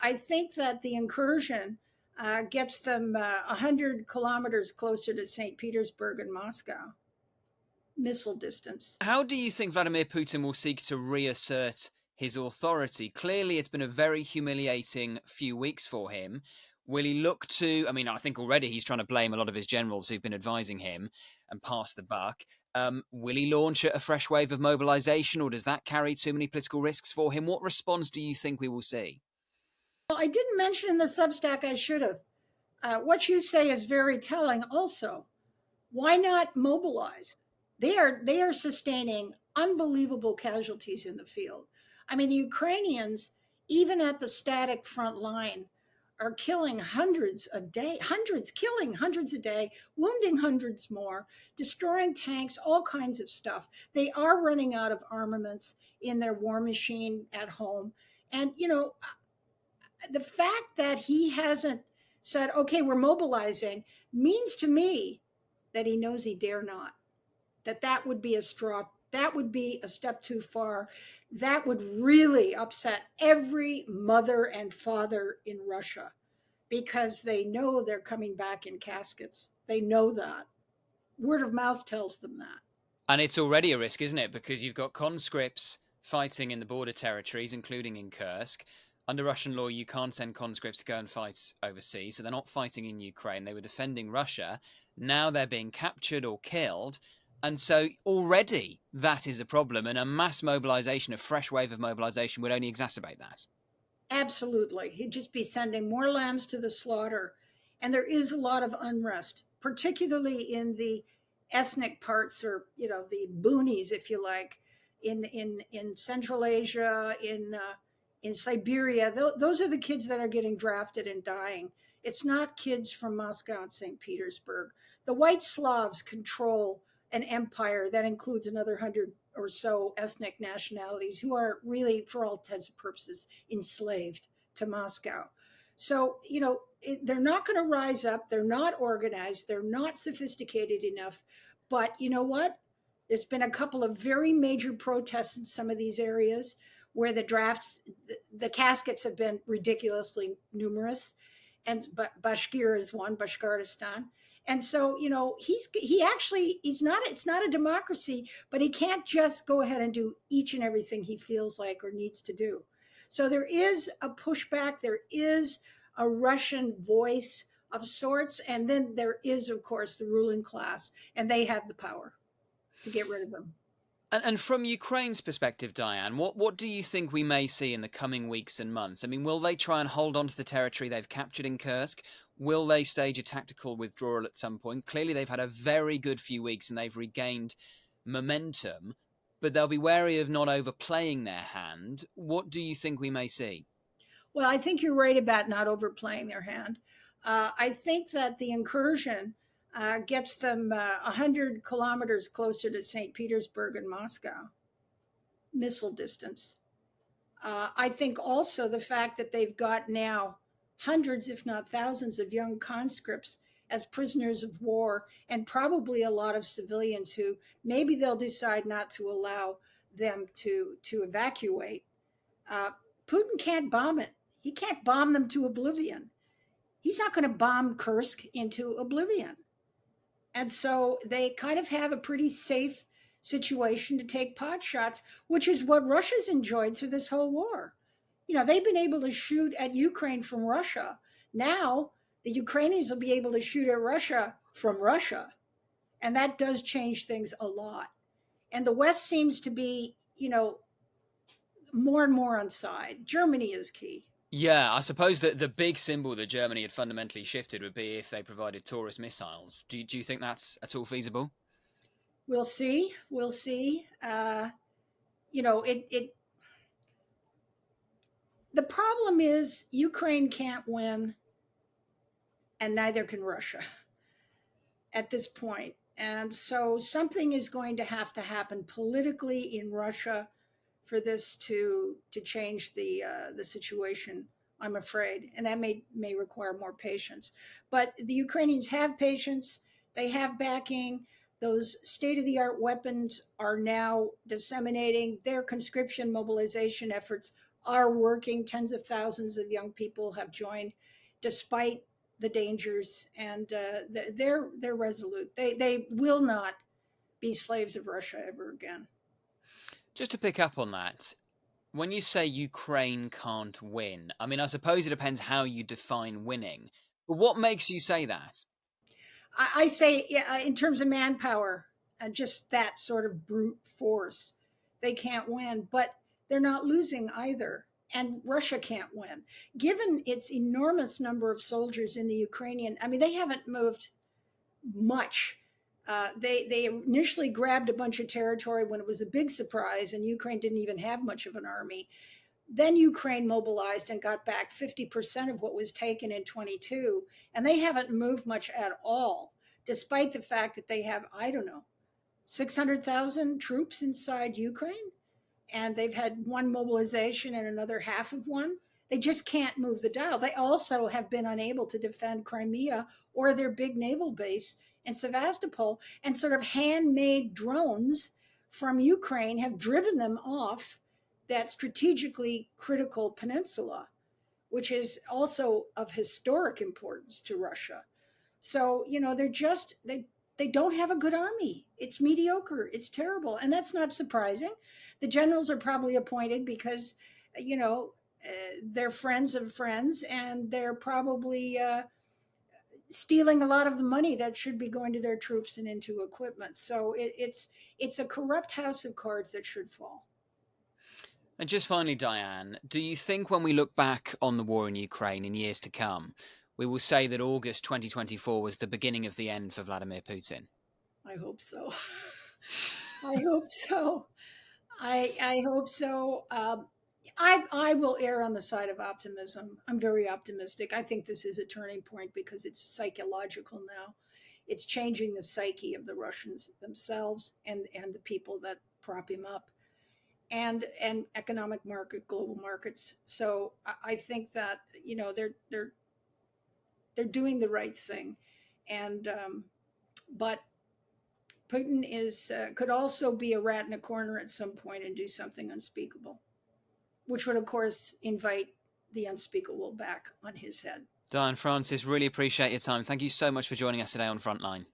I think that the incursion gets them 100 kilometers closer to Saint Petersburg and Moscow, missile distance. How do you think Vladimir Putin will seek to reassert his authority? Clearly, it's been a very humiliating few weeks for him. Will he look to? I mean, I think already he's trying to blame a lot of his generals who've been advising him and pass the buck. Will he launch a fresh wave of mobilization, or does that carry too many political risks for him? What response do you think we will see? Well, I didn't mention in the Substack, I should have. What you say is very telling also. Why not mobilize? They are sustaining unbelievable casualties in the field. I mean, the Ukrainians, even at the static front line, are killing hundreds a day, hundreds, killing hundreds a day, wounding hundreds more, destroying tanks, all kinds of stuff. They are running out of armaments in their war machine at home. And, the fact that he hasn't said, okay, we're mobilizing, means to me that he knows he dare not, that would be a straw, that would be a step too far. That would really upset every mother and father in Russia, because they know they're coming back in caskets. They know that. Word of mouth tells them that. And it's already a risk, isn't it? Because you've got conscripts fighting in the border territories, including in Kursk. Under Russian law, you can't send conscripts to go and fight overseas, so they're not fighting in Ukraine. They were defending Russia. Now they're being captured or killed. And so already that is a problem, and a mass mobilization, a fresh wave of mobilization would only exacerbate that. Absolutely. He'd just be sending more lambs to the slaughter. And there is a lot of unrest, particularly in the ethnic parts, or, the boonies, if you like, in Central Asia, in Siberia. Those are the kids that are getting drafted and dying. It's not kids from Moscow and St. Petersburg. The white Slavs control an empire that includes another 100 or so ethnic nationalities who are really, for all intents and purposes, enslaved to Moscow. So, they're not going to rise up. They're not organized. They're not sophisticated enough. But you know what? There's been a couple of very major protests in some of these areas where the drafts, the caskets have been ridiculously numerous. And Bashkir is one, Bashkortostan. And so, he's not, it's not a democracy, but he can't just go ahead and do each and everything he feels like or needs to do. So there is a pushback. There is a Russian voice of sorts. And then there is, of course, the ruling class, and they have the power to get rid of them. And from Ukraine's perspective, Diane, what do you think we may see in the coming weeks and months? I mean, will they try and hold on to the territory they've captured in Kursk? Will they stage a tactical withdrawal at some point? Clearly, they've had a very good few weeks and they've regained momentum, but they'll be wary of not overplaying their hand. What do you think we may see? Well, I think you're right about not overplaying their hand. I think that the incursion gets them 100 kilometers closer to St. Petersburg and Moscow, missile distance. I think also the fact that they've got now hundreds, if not thousands, of young conscripts as prisoners of war, and probably a lot of civilians who maybe they'll decide not to allow them to evacuate. Putin can't bomb it. He can't bomb them to oblivion. He's not going to bomb Kursk into oblivion. And so they kind of have a pretty safe situation to take pot shots, which is what Russia's enjoyed through this whole war. They've been able to shoot at Ukraine from Russia. Now the Ukrainians will be able to shoot at Russia from Russia. And that does change things a lot. And the West seems to be, more and more on side. Germany is key. Yeah, I suppose that the big symbol that Germany had fundamentally shifted would be if they provided Taurus missiles. Do you think that's at all feasible? We'll see. We'll see. It. The problem is Ukraine can't win, and neither can Russia at this point. And so something is going to have to happen politically in Russia for this to change the situation, I'm afraid, and that may require more patience. But the Ukrainians have patience. They have backing. Those state-of-the-art weapons are now disseminating. Their conscription mobilization efforts are working. Tens of thousands of young people have joined despite the dangers, and they're resolute. They will not be slaves of Russia ever again. Just to pick up on that, when you say Ukraine can't win, I mean, I suppose it depends how you define winning. But what makes you say that? I say, in terms of manpower, just that sort of brute force, they can't win, but they're not losing either. And Russia can't win. Given its enormous number of soldiers in the Ukrainian, I mean, they haven't moved much. They initially grabbed a bunch of territory when it was a big surprise, and Ukraine didn't even have much of an army. Then Ukraine mobilized and got back 50% of what was taken in 22, and they haven't moved much at all, despite the fact that they have, I don't know, 600,000 troops inside Ukraine, and they've had one mobilization and another half of one. They just can't move the dial. They also have been unable to defend Crimea or their big naval base in Sevastopol, and sort of handmade drones from Ukraine have driven them off that strategically critical peninsula, which is also of historic importance to Russia. So, they don't have a good army. It's mediocre. It's terrible. And that's not surprising. The generals are probably appointed because, you know, they're friends of friends, and they're probably stealing a lot of the money that should be going to their troops and into equipment. So it's a corrupt house of cards that should fall. And just finally, Diane, do you think when we look back on the war in Ukraine in years to come, we will say that August 2024 was the beginning of the end for Vladimir Putin? I hope so. I hope so. I hope so. I will err on the side of optimism. I'm very optimistic. I think this is a turning point because it's psychological now. It's changing the psyche of the Russians themselves and the people that prop him up, and economic market, global markets. So I think that they're doing the right thing, and but Putin is could also be a rat in a corner at some point and do something unspeakable, which would, of course, invite the unspeakable back on his head. Diane Francis, really appreciate your time. Thank you so much for joining us today on Frontline.